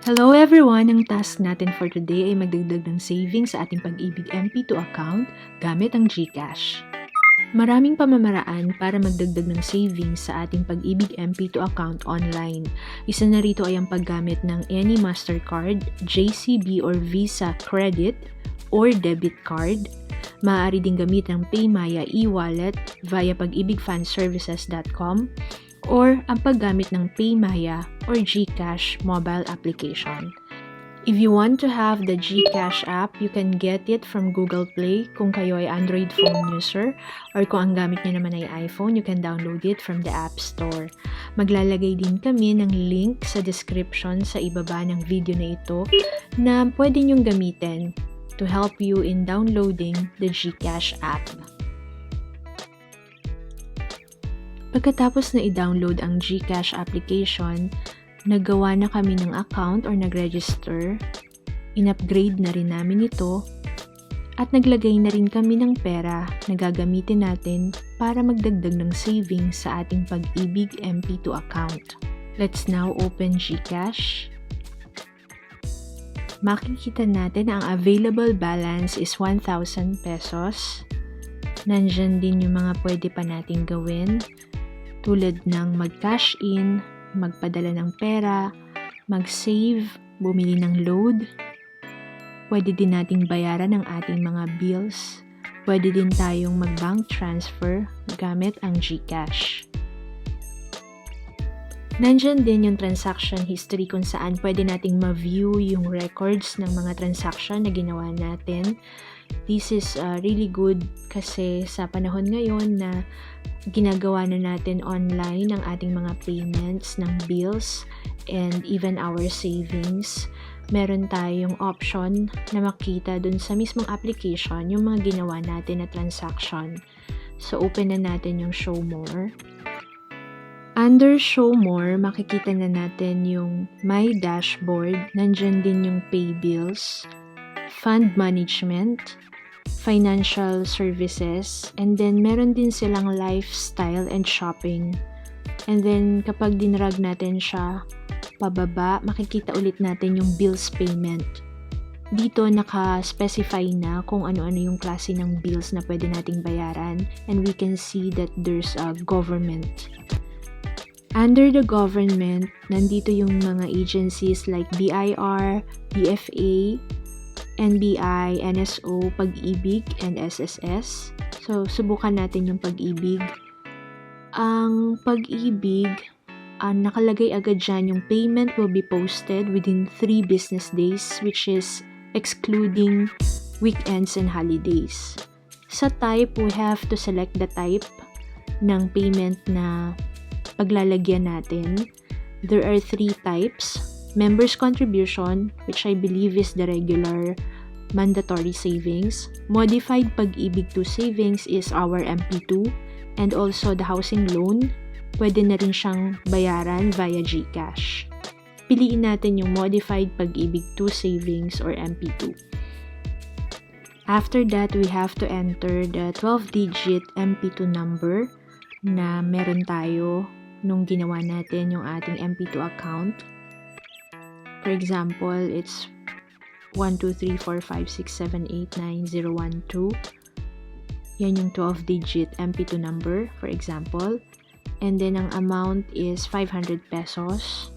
Hello everyone! Ang task natin for today ay magdagdag ng savings sa ating Pag-ibig MP2 account gamit ang GCash. Maraming pamamaraan para magdagdag ng savings sa ating Pag-ibig MP2 account online. Isa na rito ay ang paggamit ng any Mastercard, JCB or Visa credit or debit card. Maaari din gamit ang PayMaya e-wallet via pagibigfundservices.com or ang paggamit ng PayMaya or GCash mobile application. If you want to have the GCash app, you can get it from Google Play kung kayo ay Android phone user, or kung ang gamit niyo naman ay iPhone, you can download it from the App Store. Maglalagay din kami ng link sa description sa ibaba ng video na ito na pwede niyong gamitin to help you in downloading the GCash app. Pagkatapos na i-download ang GCash application, naggawa na kami ng account or nag-register, in-upgrade na rin namin ito, at naglagay na rin kami ng pera na gagamitin natin para magdagdag ng savings sa ating Pag-ibig MP2 account. Let's now open GCash. Makikita natin ang available balance is 1,000 pesos. Nandyan din yung mga pwede pa nating gawin, tulad ng mag-cash in, magpadala ng pera, mag-save, bumili ng load. Pwede din nating bayaran ang ating mga bills. Pwede din tayong mag-bank transfer gamit ang GCash. Nandyan din yung transaction history kung saan pwede nating ma-view yung records ng mga transaction na ginawa natin. This is really good kasi sa panahon ngayon na ginagawa na natin online ang ating mga payments ng bills and even our savings. Meron tayong option na makita dun sa mismong application yung mga ginawa natin na transaction. So, open na natin yung Show More. Under Show More, makikita na natin yung My Dashboard. Nandyan din yung Pay Bills, Fund Management, Financial Services, and then meron din silang Lifestyle and Shopping. And then kapag dinrag natin siya pababa, makikita ulit natin yung Bills Payment. Dito naka-specify na kung ano-ano yung klase ng bills na pwede nating bayaran, and we can see that there's a government. Under the government, nandito yung mga agencies like BIR, BFA, NBI, NSO, Pag-ibig, and SSS. So, subukan natin yung Pag-ibig. Ang Pag-ibig, nakalagay agad dyan yung payment will be posted within 3 business days, which is excluding weekends and holidays. Sa type, we have to select the type ng payment na paglalagyan natin. There are 3 types. Members contribution, which I believe is the regular mandatory savings. Modified Pag-ibig 2 savings is our MP2, and also the housing loan. Pwede na rin siyang bayaran via GCash. Piliin natin yung Modified Pag-ibig 2 savings or MP2. After that, we have to enter the 12-digit MP2 number na meron tayo nung ginawa natin yung ating MP2 account. For example, it's 1234567891012. Yan yung 12-digit MP2 number, for example. And then, ang amount is 500 pesos.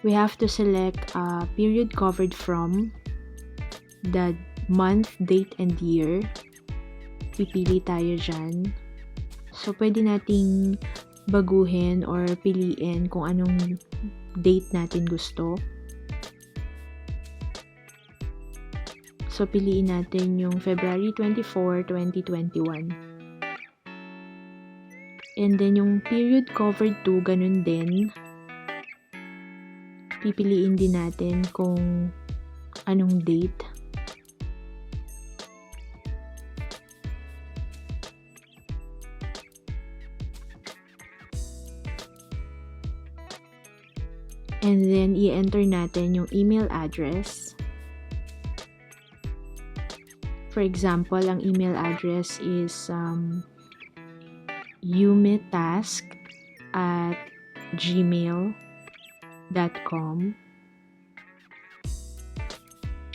We have to select a period covered from, the month, date, and year. Pipili tayo dyan. So, pwede nating baguhin or piliin kung anong date natin gusto. So, piliin natin yung February 24, 2021. And then, yung period covered to, ganun din. Pipiliin din natin kung anong date. And then, i-enter natin yung email address. For example, ang email address is umetask@gmail.com.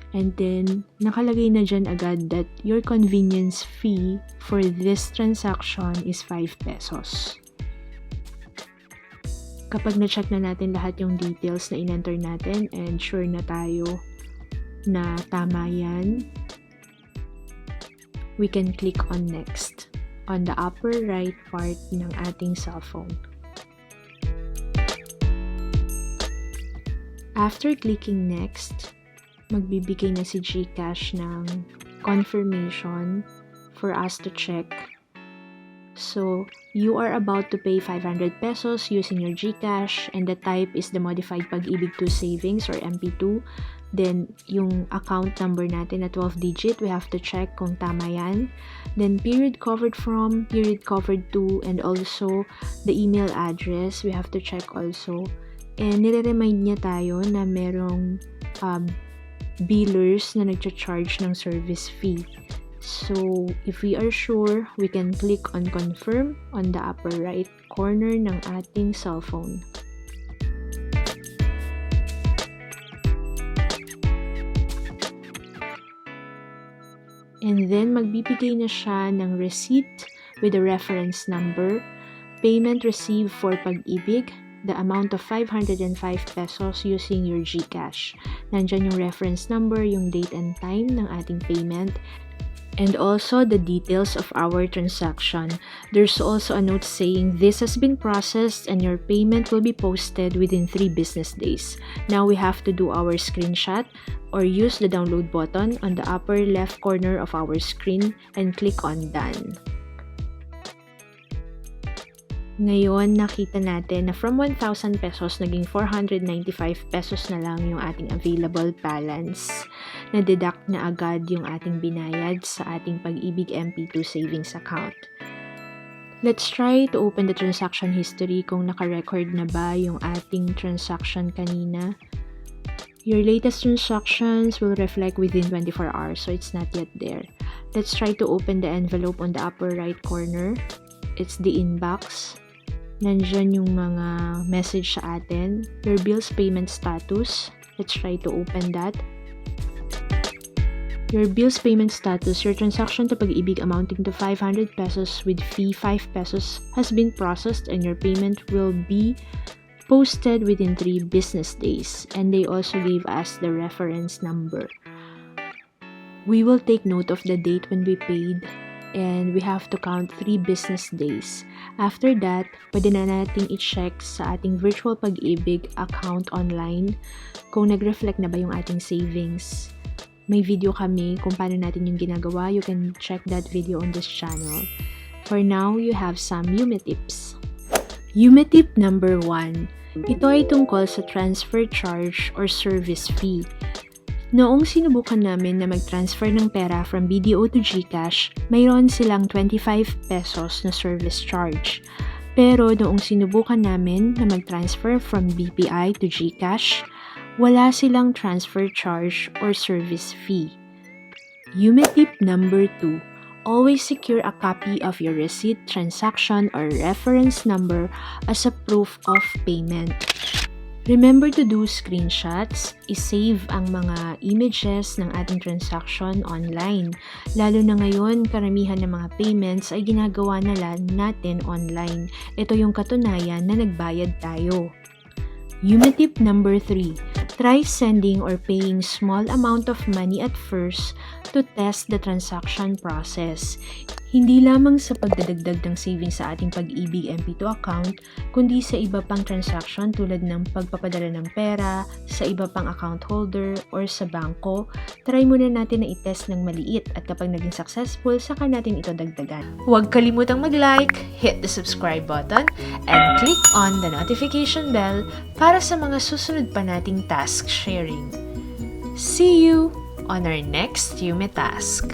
And then, nakalagay na dyan agad that your convenience fee for this transaction is 5 pesos. Kapag na-check na natin lahat yung details na in-enter natin and sure na tayo na tama yan, we can click on next on the upper right part ng ating cellphone. After clicking next, magbibigay na si GCash ng confirmation for us to check. So, you are about to pay 500 pesos using your GCash and the type is the modified Pag-ibig 2 savings or MP2. Then, yung account number natin na 12 digit, we have to check kung tama yan. Then, period covered from, period covered to, and also the email address, we have to check also. And nire-remind niya tayo na merong billers na nagcha-charge ng service fee. So, if we are sure, we can click on confirm on the upper right corner ng ating cellphone. And then, magbibigay na siya ng receipt with the reference number, payment received for Pag-ibig, the amount of 505 pesos using your GCash. Nandyan yung reference number, yung date and time ng ating payment, and also the details of our transaction. There's also a note saying this has been processed and your payment will be posted within 3 business days. Now we have to do our screenshot or use the download button on the upper left corner of our screen and click on done. Ngayon, nakita natin na from 1,000 pesos, naging 495 pesos na lang yung ating available balance. Na-deduct na agad yung ating binayad sa ating Pag-ibig MP2 savings account. Let's try to open the transaction history kung naka-record na ba yung ating transaction kanina. Your latest transactions will reflect within 24 hours, so it's not yet there. Let's try to open the envelope on the upper right corner. It's the inbox. Nandyan yung mga message sa atin. Your bills payment status. Let's try to open that. Your bills payment status, your transaction to Pag-ibig amounting to 500 pesos with fee 5 pesos has been processed and your payment will be posted within 3 business days. And they also gave us the reference number. We will take note of the date when we paid and we have to count 3 business days. After that, pwede na natin i-check sa ating virtual Pag-ibig account online kung nag-reflect na ba yung ating savings. May video kami kung paano natin yung ginagawa. You can check that video on this channel. For now, you have some Yume tips. Yume tip number 1. Ito ay tungkol sa transfer charge or service fee. Noong sinubukan namin na mag-transfer ng pera from BDO to GCash, mayroon silang 25 pesos na service charge. Pero noong sinubukan namin na mag-transfer from BPI to GCash, wala silang transfer charge or service fee. Yume tip number 2. Always secure a copy of your receipt, transaction, or reference number as a proof of payment. Remember to do screenshots, i-save ang mga images ng ating transaction online. Lalo na ngayon, karamihan ng mga payments ay ginagawa na natin online. Ito yung katunayan na nagbayad tayo. Yume tip number 3. Try sending or paying small amount of money at first to test the transaction process. Hindi lamang sa pagdadagdag ng savings sa ating Pag-ibig MP2 account, kundi sa iba pang transaction tulad ng pagpapadala ng pera, sa iba pang account holder, or sa bangko. Try muna natin na i-test ng maliit at kapag naging successful, saka natin ito dagdagan. Huwag kalimutang mag-like, hit the subscribe button, and click on the notification bell para sa mga susunod pa nating task sharing. See you on our next Yume task.